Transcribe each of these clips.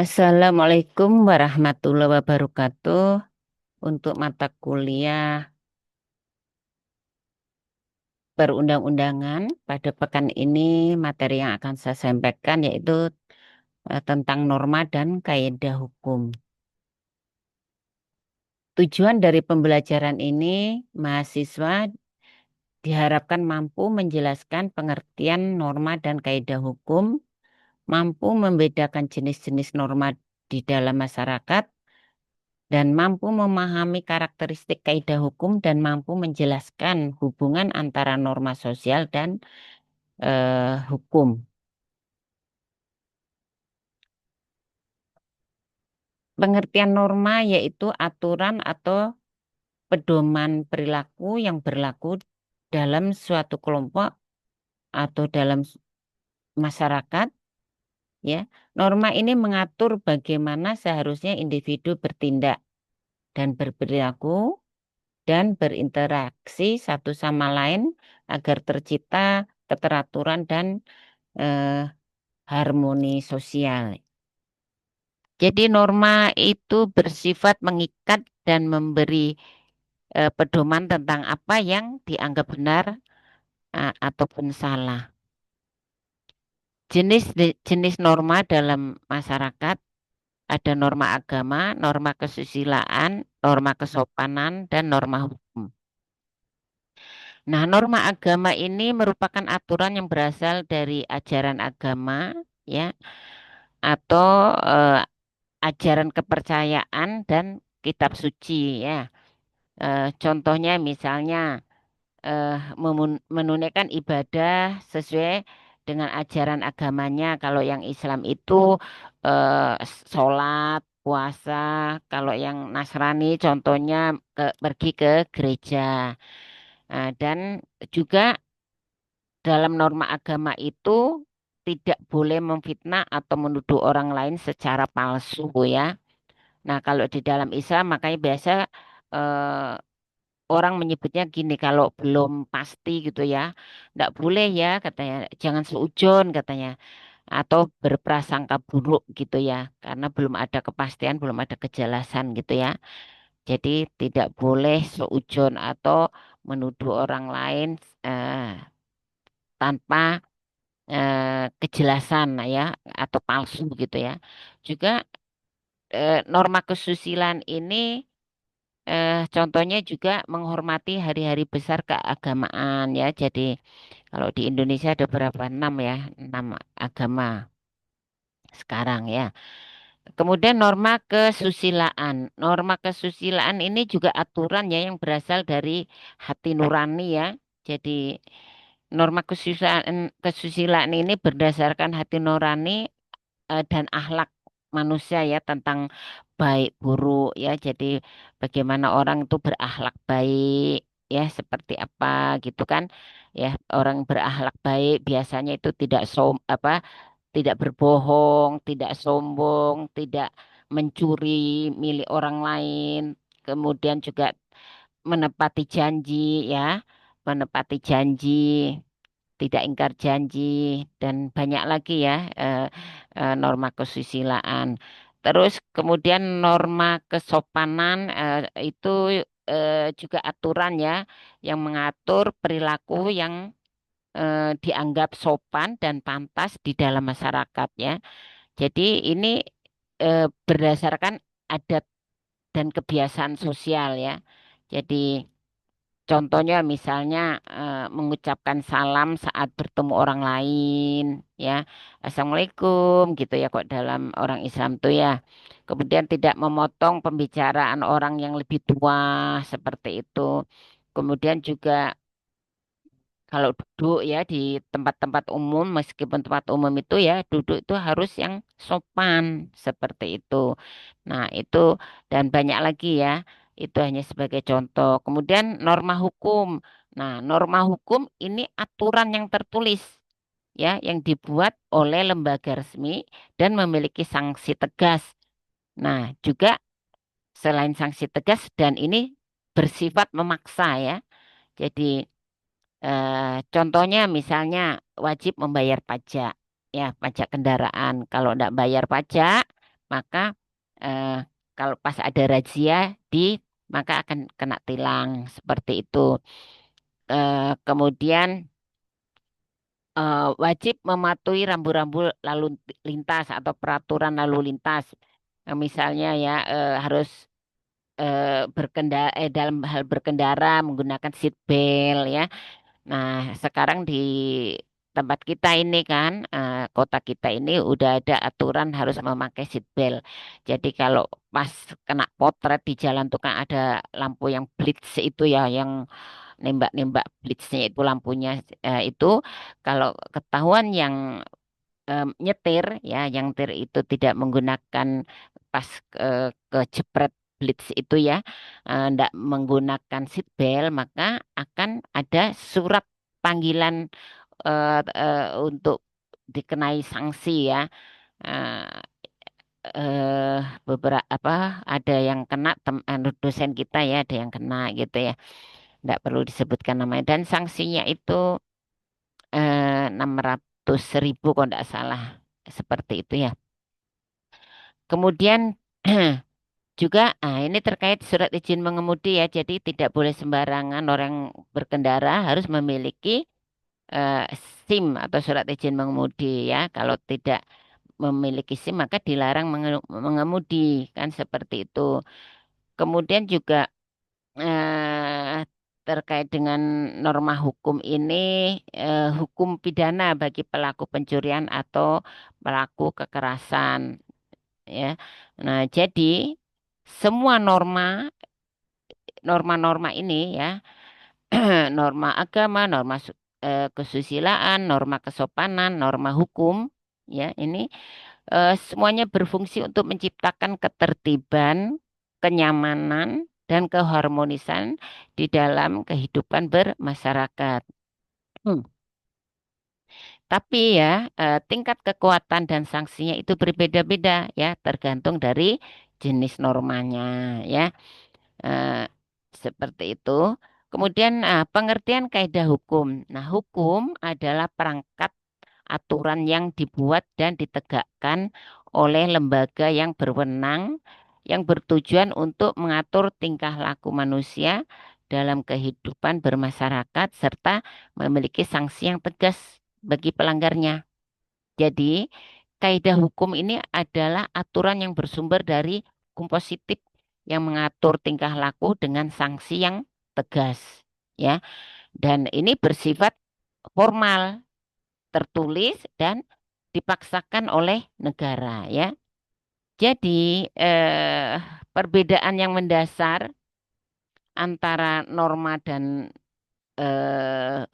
Assalamualaikum warahmatullahi wabarakatuh. Untuk mata kuliah perundang-undangan pada pekan ini, materi yang akan saya sampaikan yaitu tentang norma dan kaidah hukum. Tujuan dari pembelajaran ini, mahasiswa diharapkan mampu menjelaskan pengertian norma dan kaidah hukum, mampu membedakan jenis-jenis norma di dalam masyarakat, dan mampu memahami karakteristik kaidah hukum dan mampu menjelaskan hubungan antara norma sosial dan hukum. Pengertian norma yaitu aturan atau pedoman perilaku yang berlaku dalam suatu kelompok atau dalam masyarakat, ya. Norma ini mengatur bagaimana seharusnya individu bertindak dan berperilaku dan berinteraksi satu sama lain agar tercipta keteraturan dan eh, harmoni sosial. Jadi norma itu bersifat mengikat dan memberi pedoman tentang apa yang dianggap benar ataupun salah. Jenis norma dalam masyarakat ada norma agama, norma kesusilaan, norma kesopanan, dan norma hukum. Nah, norma agama ini merupakan aturan yang berasal dari ajaran agama, ya, atau ajaran kepercayaan dan kitab suci, ya. Contohnya misalnya menunaikan ibadah sesuai dengan ajaran agamanya. Kalau yang Islam itu sholat, puasa. Kalau yang Nasrani contohnya pergi ke gereja. Dan juga dalam norma agama itu tidak boleh memfitnah atau menuduh orang lain secara palsu, ya. Nah, kalau di dalam Islam makanya biasa eh, orang menyebutnya gini, kalau belum pasti gitu ya, enggak boleh ya katanya, jangan seujon katanya, atau berprasangka buruk gitu ya, karena belum ada kepastian, belum ada kejelasan gitu ya. Jadi tidak boleh seujon atau menuduh orang lain eh, tanpa kejelasan ya, atau palsu gitu ya. Juga norma kesusilaan ini contohnya juga menghormati hari-hari besar keagamaan ya. Jadi kalau di Indonesia ada berapa? Enam ya, enam agama sekarang ya. Kemudian norma kesusilaan. Norma kesusilaan ini juga aturan ya yang berasal dari hati nurani ya. Jadi norma kesusilaan ini berdasarkan hati nurani dan akhlak manusia ya, tentang baik buruk ya. Jadi bagaimana orang itu berakhlak baik ya, seperti apa gitu kan. Ya, orang berakhlak baik biasanya itu tidak berbohong, tidak sombong, tidak mencuri milik orang lain. Kemudian juga menepati janji ya, menepati janji, tidak ingkar janji, dan banyak lagi ya norma kesusilaan. Terus kemudian norma kesopanan itu juga aturan ya yang mengatur perilaku yang dianggap sopan dan pantas di dalam masyarakat ya. Jadi ini berdasarkan adat dan kebiasaan sosial ya. Jadi contohnya misalnya mengucapkan salam saat bertemu orang lain ya. Assalamualaikum gitu ya kok dalam orang Islam tuh ya. Kemudian tidak memotong pembicaraan orang yang lebih tua seperti itu. Kemudian juga kalau duduk ya di tempat-tempat umum, meskipun tempat umum itu ya duduk itu harus yang sopan seperti itu. Nah, itu dan banyak lagi ya. Itu hanya sebagai contoh. Kemudian norma hukum. Nah, norma hukum ini aturan yang tertulis ya, yang dibuat oleh lembaga resmi dan memiliki sanksi tegas. Nah, juga selain sanksi tegas dan ini bersifat memaksa ya. Jadi contohnya misalnya wajib membayar pajak, ya pajak kendaraan. Kalau tidak bayar pajak, maka eh, kalau pas ada razia maka akan kena tilang seperti itu. Kemudian wajib mematuhi rambu-rambu lalu lintas atau peraturan lalu lintas. Misalnya ya harus dalam hal berkendara menggunakan seat belt ya. Nah, sekarang di tempat kita ini kan, kota kita ini udah ada aturan harus memakai seat belt. Jadi kalau pas kena potret di jalan tuh kan ada lampu yang blitz itu ya, yang nembak-nembak blitznya itu lampunya itu kalau ketahuan yang nyetir ya, yang nyetir itu tidak menggunakan pas kejepret blitz itu ya, tidak menggunakan seat belt, maka akan ada surat panggilan untuk dikenai sanksi ya. Eh, Beberapa apa ada yang kena dosen kita ya, ada yang kena gitu ya. Tidak perlu disebutkan namanya dan sanksinya itu 600.000 kalau tidak salah seperti itu ya. Kemudian juga ini terkait surat izin mengemudi ya. Jadi tidak boleh sembarangan orang berkendara harus memiliki eh, SIM atau surat izin mengemudi ya. Kalau tidak memiliki SIM maka dilarang mengemudi kan seperti itu. Kemudian juga terkait dengan norma hukum ini, hukum pidana bagi pelaku pencurian atau pelaku kekerasan, ya. Nah, jadi semua norma-norma ini ya, norma agama, kesusilaan, norma kesopanan, norma hukum, ya, ini semuanya berfungsi untuk menciptakan ketertiban, kenyamanan, dan keharmonisan di dalam kehidupan bermasyarakat. Hmm. Tapi ya, tingkat kekuatan dan sanksinya itu berbeda-beda ya, tergantung dari jenis normanya ya. Eh, Seperti itu. Kemudian pengertian kaidah hukum. Nah, hukum adalah perangkat aturan yang dibuat dan ditegakkan oleh lembaga yang berwenang yang bertujuan untuk mengatur tingkah laku manusia dalam kehidupan bermasyarakat serta memiliki sanksi yang tegas bagi pelanggarnya. Jadi, kaidah hukum ini adalah aturan yang bersumber dari hukum positif yang mengatur tingkah laku dengan sanksi yang tegas, ya. Dan ini bersifat formal, tertulis dan dipaksakan oleh negara ya. Jadi perbedaan yang mendasar antara norma dan eh,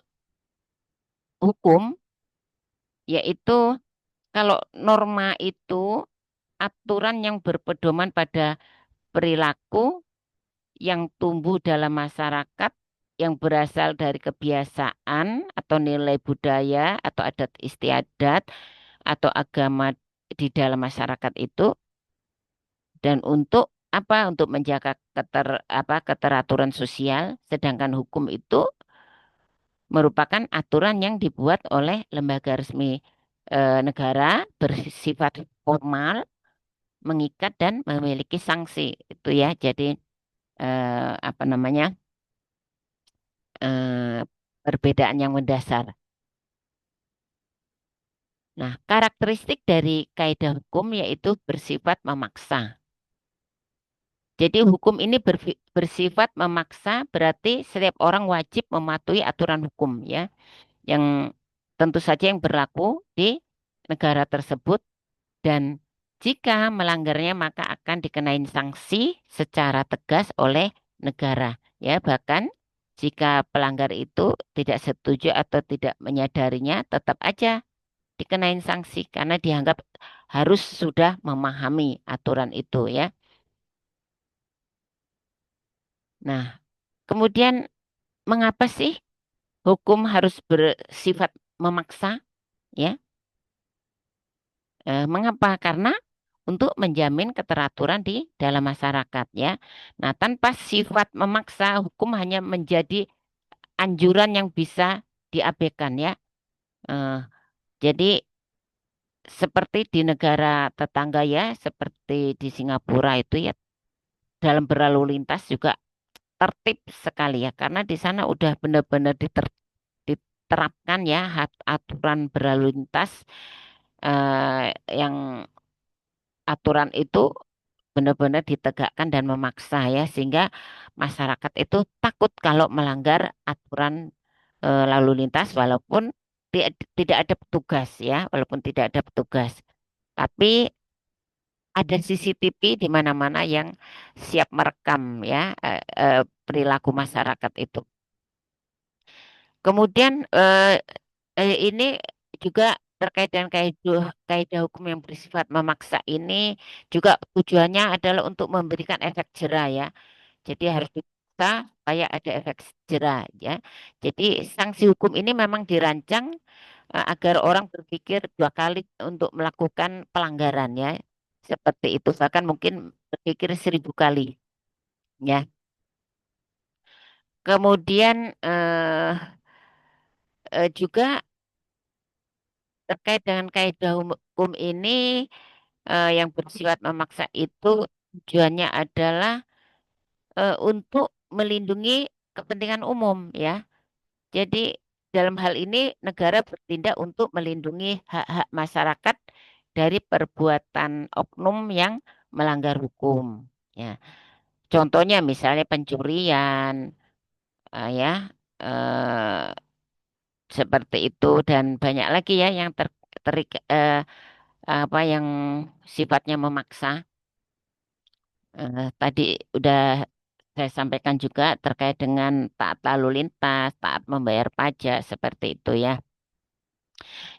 hukum yaitu kalau norma itu aturan yang berpedoman pada perilaku yang tumbuh dalam masyarakat yang berasal dari kebiasaan atau nilai budaya atau adat istiadat atau agama di dalam masyarakat itu dan untuk apa? Untuk menjaga keteraturan sosial, sedangkan hukum itu merupakan aturan yang dibuat oleh lembaga resmi negara bersifat formal, mengikat dan memiliki sanksi itu ya. Jadi apa namanya? eh, Perbedaan yang mendasar. Nah, karakteristik dari kaidah hukum yaitu bersifat memaksa. Jadi hukum ini bersifat memaksa, berarti setiap orang wajib mematuhi aturan hukum ya, yang tentu saja yang berlaku di negara tersebut dan jika melanggarnya maka akan dikenain sanksi secara tegas oleh negara ya, bahkan jika pelanggar itu tidak setuju atau tidak menyadarinya tetap aja dikenain sanksi karena dianggap harus sudah memahami aturan itu ya. Nah, kemudian mengapa sih hukum harus bersifat memaksa? Ya, mengapa? Karena untuk menjamin keteraturan di dalam masyarakat ya. Nah, tanpa sifat memaksa, hukum hanya menjadi anjuran yang bisa diabaikan ya. Eh, jadi seperti di negara tetangga ya, seperti di Singapura itu ya, dalam berlalu lintas juga tertib sekali ya, karena di sana udah benar-benar diterapkan ya aturan berlalu lintas, yang aturan itu benar-benar ditegakkan dan memaksa ya, sehingga masyarakat itu takut kalau melanggar aturan lalu lintas, walaupun tidak ada petugas ya, walaupun tidak ada petugas. Tapi ada CCTV di mana-mana yang siap merekam ya, perilaku masyarakat itu. Kemudian ini juga terkait dengan kaidah hukum yang bersifat memaksa ini juga tujuannya adalah untuk memberikan efek jera ya. Jadi harus dipaksa supaya ada efek jera ya. Jadi sanksi hukum ini memang dirancang agar orang berpikir dua kali untuk melakukan pelanggaran ya. Seperti itu, bahkan mungkin berpikir 1.000 kali ya. Kemudian juga terkait dengan kaidah hukum ini, yang bersifat memaksa itu tujuannya adalah untuk melindungi kepentingan umum ya. Jadi dalam hal ini negara bertindak untuk melindungi hak-hak masyarakat dari perbuatan oknum yang melanggar hukum. Ya, contohnya misalnya pencurian, ya, eh, seperti itu dan banyak lagi ya yang apa yang sifatnya memaksa. Tadi udah saya sampaikan juga terkait dengan taat lalu lintas, taat membayar pajak seperti itu ya.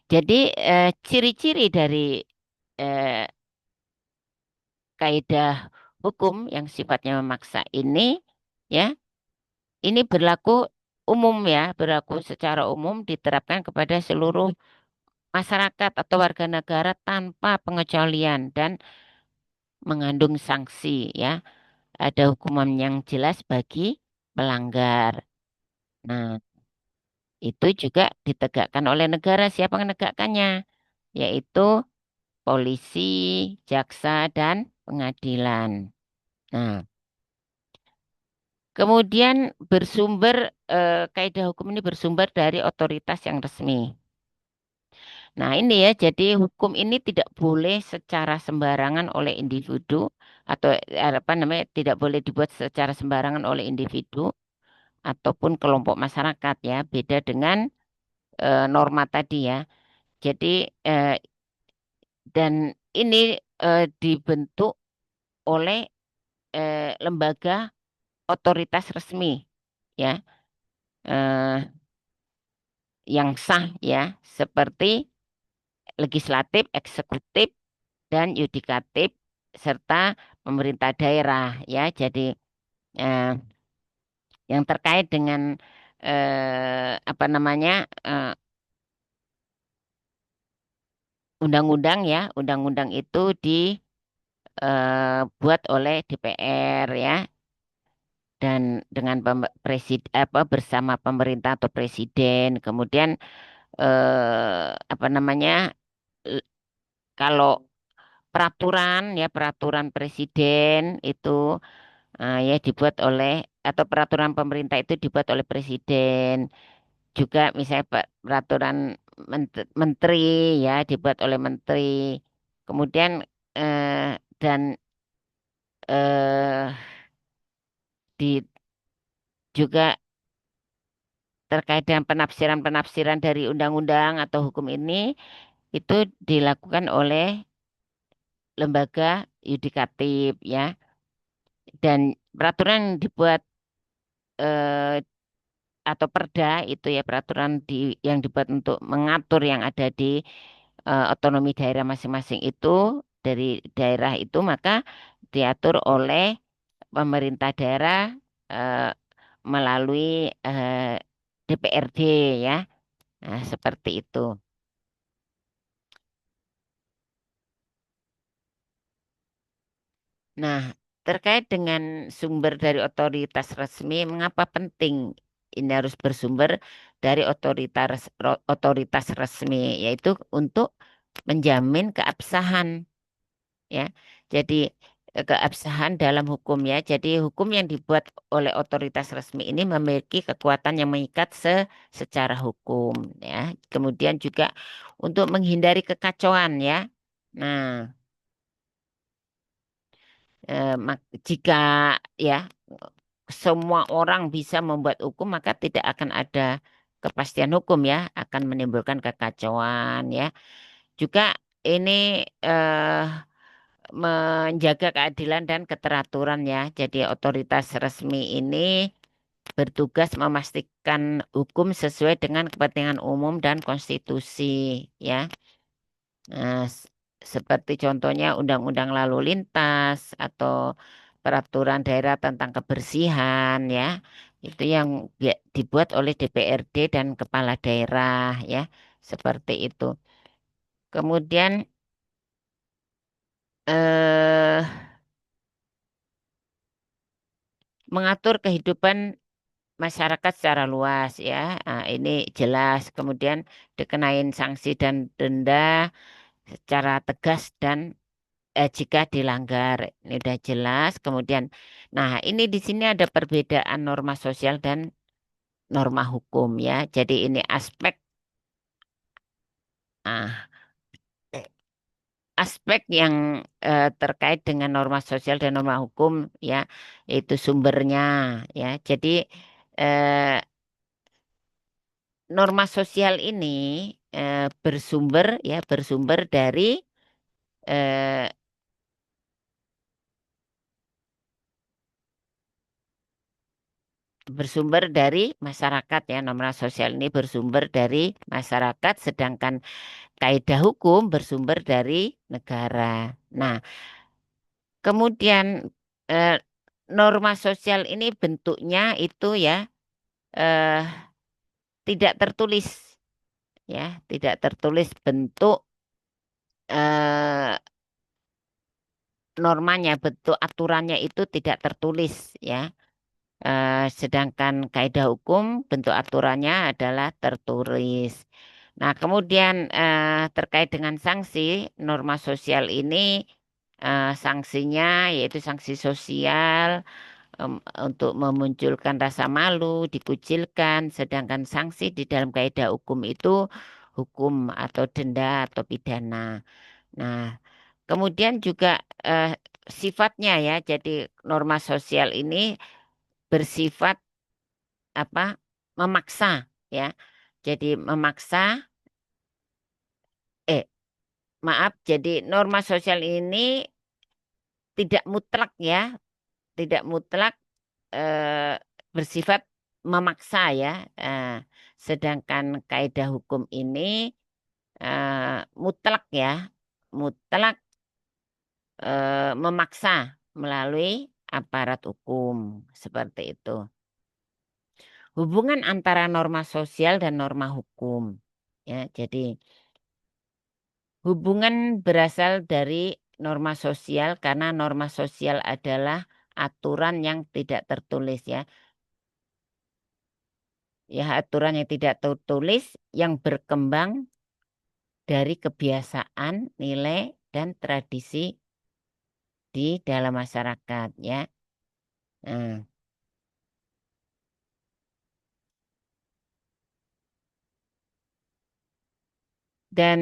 Jadi ciri-ciri dari eh, kaidah hukum yang sifatnya memaksa ini ya, ini berlaku umum ya, berlaku secara umum diterapkan kepada seluruh masyarakat atau warga negara tanpa pengecualian dan mengandung sanksi ya. Ada hukuman yang jelas bagi pelanggar. Nah, itu juga ditegakkan oleh negara. Siapa yang menegakkannya? Yaitu polisi, jaksa, dan pengadilan. Nah, kemudian kaidah hukum ini bersumber dari otoritas yang resmi. Nah, ini ya, jadi hukum ini tidak boleh secara sembarangan oleh individu atau apa namanya, tidak boleh dibuat secara sembarangan oleh individu ataupun kelompok masyarakat ya, beda dengan norma tadi ya. Jadi eh, dan ini dibentuk oleh lembaga otoritas resmi ya, eh, yang sah ya, seperti legislatif, eksekutif, dan yudikatif serta pemerintah daerah ya. Jadi eh, yang terkait dengan apa namanya, eh, undang-undang ya, undang-undang itu dibuat oleh DPR ya, dan dengan apa bersama pemerintah atau presiden. Kemudian apa namanya, l- kalau peraturan ya, peraturan presiden itu ya dibuat oleh, atau peraturan pemerintah itu dibuat oleh presiden. Juga misalnya peraturan menteri ya dibuat oleh menteri. Kemudian dan eh, di juga terkait dengan penafsiran-penafsiran dari undang-undang atau hukum ini itu dilakukan oleh lembaga yudikatif ya, dan peraturan yang dibuat eh, atau perda itu ya, peraturan yang dibuat untuk mengatur yang ada di otonomi daerah masing-masing itu, dari daerah itu maka diatur oleh pemerintah daerah eh, melalui eh, DPRD ya. Nah, seperti itu. Nah, terkait dengan sumber dari otoritas resmi, mengapa penting ini harus bersumber dari otoritas resmi, yaitu untuk menjamin keabsahan ya. Jadi keabsahan dalam hukum ya. Jadi hukum yang dibuat oleh otoritas resmi ini memiliki kekuatan yang mengikat secara hukum ya. Kemudian juga untuk menghindari kekacauan ya. Nah, jika ya semua orang bisa membuat hukum maka tidak akan ada kepastian hukum ya, akan menimbulkan kekacauan ya. Juga ini eh, menjaga keadilan dan keteraturan ya. Jadi otoritas resmi ini bertugas memastikan hukum sesuai dengan kepentingan umum dan konstitusi ya. Nah, seperti contohnya undang-undang lalu lintas atau peraturan daerah tentang kebersihan ya. Itu yang dibuat oleh DPRD dan kepala daerah ya. Seperti itu. Kemudian eh mengatur kehidupan masyarakat secara luas ya. Nah, ini jelas kemudian dikenain sanksi dan denda secara tegas dan jika dilanggar. Ini udah jelas. Kemudian nah, ini di sini ada perbedaan norma sosial dan norma hukum ya. Jadi ini aspek ah, aspek yang terkait dengan norma sosial dan norma hukum ya, itu sumbernya ya. Jadi eh, norma sosial ini bersumber dari eh, bersumber dari masyarakat ya. Norma sosial ini bersumber dari masyarakat, sedangkan kaidah hukum bersumber dari negara. Nah, kemudian eh, norma sosial ini bentuknya itu ya eh, tidak tertulis ya, tidak tertulis bentuk eh, normanya, bentuk aturannya itu tidak tertulis ya. Sedangkan kaidah hukum bentuk aturannya adalah tertulis. Nah, kemudian terkait dengan sanksi, norma sosial ini sanksinya yaitu sanksi sosial em, untuk memunculkan rasa malu, dikucilkan, sedangkan sanksi di dalam kaidah hukum itu hukum atau denda atau pidana. Nah, kemudian juga eh, sifatnya ya, jadi norma sosial ini bersifat apa? Memaksa ya. Jadi memaksa eh maaf, jadi norma sosial ini tidak mutlak ya, tidak mutlak eh, bersifat memaksa ya. Sedangkan kaidah hukum ini mutlak ya, mutlak memaksa melalui aparat hukum seperti itu. Hubungan antara norma sosial dan norma hukum. Ya, jadi hubungan berasal dari norma sosial karena norma sosial adalah aturan yang tidak tertulis ya. Ya, aturan yang tidak tertulis yang berkembang dari kebiasaan, nilai, dan tradisi di dalam masyarakat ya. Nah, dan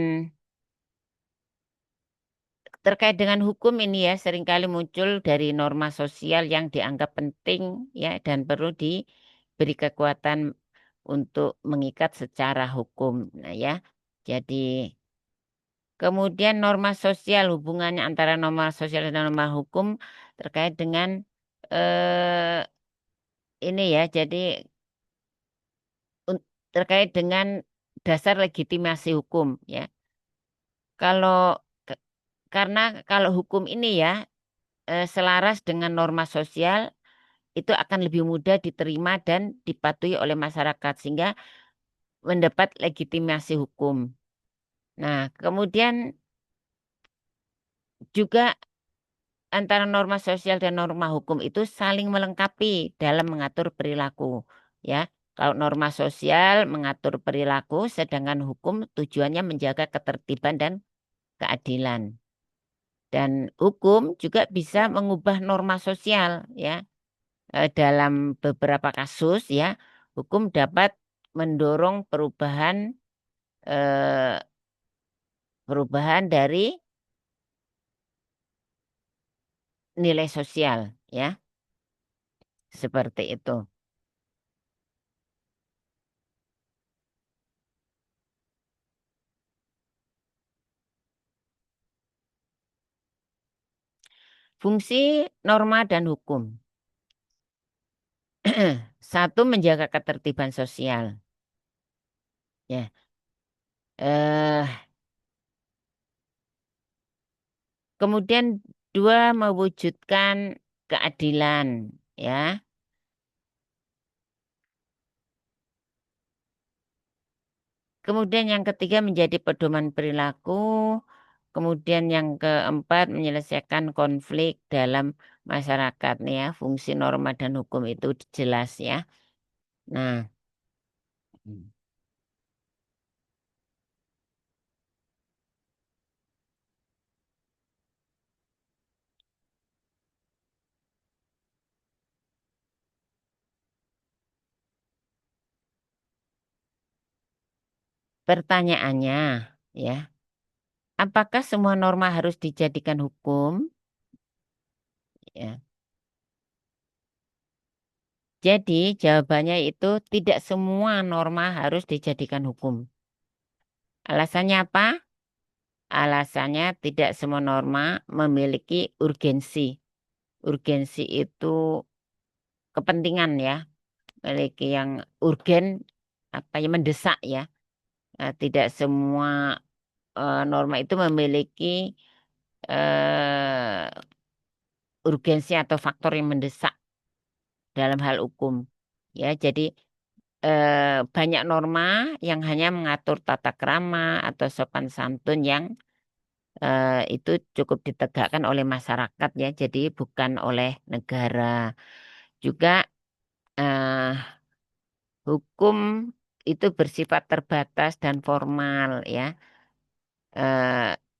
terkait dengan hukum ini ya seringkali muncul dari norma sosial yang dianggap penting ya dan perlu diberi kekuatan untuk mengikat secara hukum. Nah ya, jadi kemudian norma sosial hubungannya antara norma sosial dan norma hukum terkait dengan eh, ini ya, jadi terkait dengan dasar legitimasi hukum ya. Kalau ke- karena kalau hukum ini ya selaras dengan norma sosial itu akan lebih mudah diterima dan dipatuhi oleh masyarakat sehingga mendapat legitimasi hukum. Nah, kemudian juga antara norma sosial dan norma hukum itu saling melengkapi dalam mengatur perilaku, ya. Kalau norma sosial mengatur perilaku, sedangkan hukum tujuannya menjaga ketertiban dan keadilan. Dan hukum juga bisa mengubah norma sosial ya. Dalam beberapa kasus ya, hukum dapat mendorong eh, perubahan dari nilai sosial ya, seperti itu. Fungsi norma dan hukum. Satu, menjaga ketertiban sosial. Ya. Eh, Kemudian dua, mewujudkan keadilan. Ya. Kemudian yang ketiga, menjadi pedoman perilaku. Kemudian yang keempat, menyelesaikan konflik dalam masyarakat nih ya. Fungsi norma dan hukum itu jelas ya. Nah, pertanyaannya ya, apakah semua norma harus dijadikan hukum? Ya. Jadi jawabannya itu tidak semua norma harus dijadikan hukum. Alasannya apa? Alasannya tidak semua norma memiliki urgensi. Urgensi itu kepentingan ya, memiliki yang urgen, apa ya, mendesak ya. Tidak semua norma itu memiliki eh, urgensi atau faktor yang mendesak dalam hal hukum. Ya, jadi banyak norma yang hanya mengatur tata krama atau sopan santun yang itu cukup ditegakkan oleh masyarakat ya, jadi bukan oleh negara. Juga eh, hukum itu bersifat terbatas dan formal ya.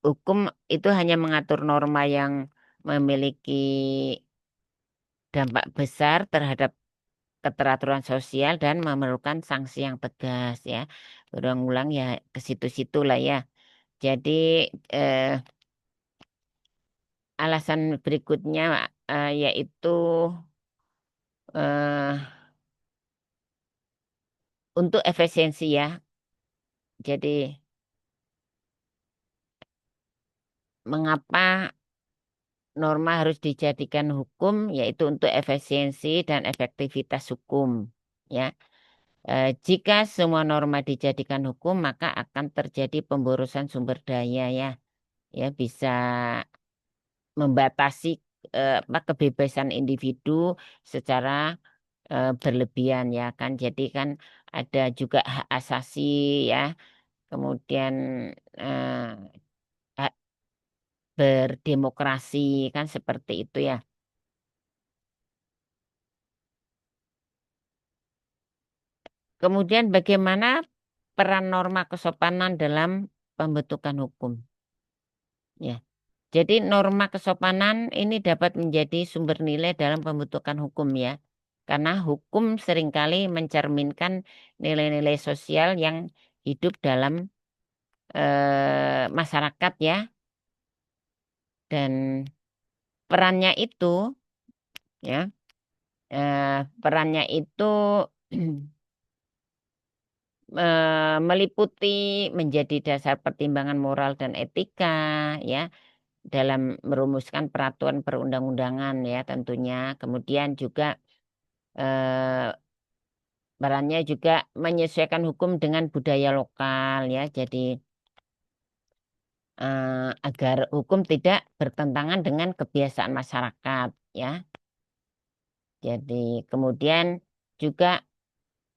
Hukum itu hanya mengatur norma yang memiliki dampak besar terhadap keteraturan sosial dan memerlukan sanksi yang tegas ya. Berulang-ulang ya ke situ-situ lah ya. Jadi eh, alasan berikutnya yaitu eh, untuk efisiensi ya. Jadi mengapa norma harus dijadikan hukum yaitu untuk efisiensi dan efektivitas hukum ya. Jika semua norma dijadikan hukum maka akan terjadi pemborosan sumber daya ya. Ya bisa membatasi apa, kebebasan individu secara berlebihan ya kan. Jadi kan ada juga hak asasi ya. Kemudian eh, hak berdemokrasi kan seperti itu ya. Kemudian bagaimana peran norma kesopanan dalam pembentukan hukum? Ya. Jadi norma kesopanan ini dapat menjadi sumber nilai dalam pembentukan hukum ya. Karena hukum seringkali mencerminkan nilai-nilai sosial yang hidup dalam masyarakat ya. Dan perannya itu ya, perannya itu meliputi menjadi dasar pertimbangan moral dan etika ya dalam merumuskan peraturan perundang-undangan ya tentunya. Kemudian juga eh, perannya juga menyesuaikan hukum dengan budaya lokal ya. Jadi agar hukum tidak bertentangan dengan kebiasaan masyarakat ya. Jadi kemudian juga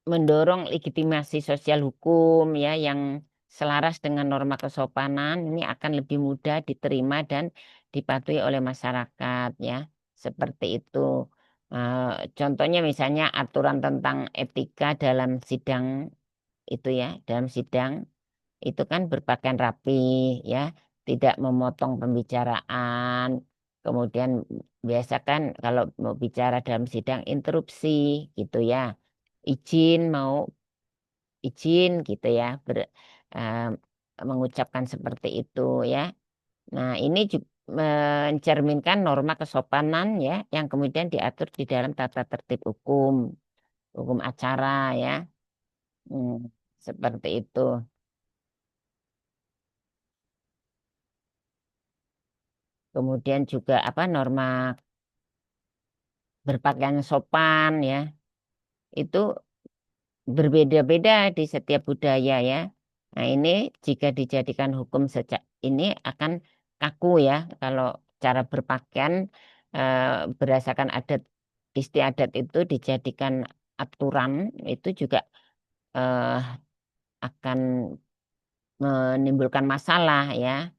mendorong legitimasi sosial hukum ya yang selaras dengan norma kesopanan ini akan lebih mudah diterima dan dipatuhi oleh masyarakat ya. Seperti itu. Contohnya misalnya aturan tentang etika dalam sidang itu ya, dalam sidang itu kan berpakaian rapi ya. tidak memotong pembicaraan. Kemudian biasa kan kalau mau bicara dalam sidang interupsi gitu ya. Izin mau izin gitu ya eh, mengucapkan seperti itu ya. Nah, ini juga mencerminkan norma kesopanan ya yang kemudian diatur di dalam tata tertib hukum acara ya. Hmm, seperti itu. Kemudian juga apa norma berpakaian sopan ya. Itu berbeda-beda di setiap budaya ya. Nah, ini jika dijadikan hukum sejak ini akan kaku ya kalau cara berpakaian eh, berdasarkan adat istiadat itu dijadikan aturan itu juga eh, akan menimbulkan masalah ya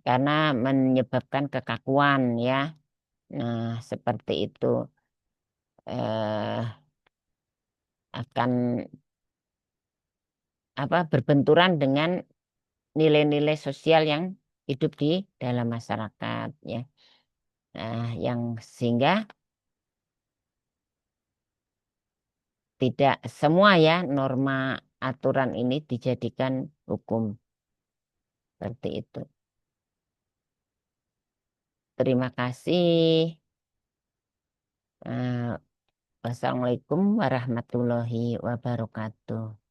karena menyebabkan kekakuan ya. Nah, seperti itu akan apa berbenturan dengan nilai-nilai sosial yang hidup di dalam masyarakat ya. Nah, yang sehingga tidak semua ya norma aturan ini dijadikan hukum seperti itu. Terima kasih. Eh, Wassalamualaikum warahmatullahi wabarakatuh.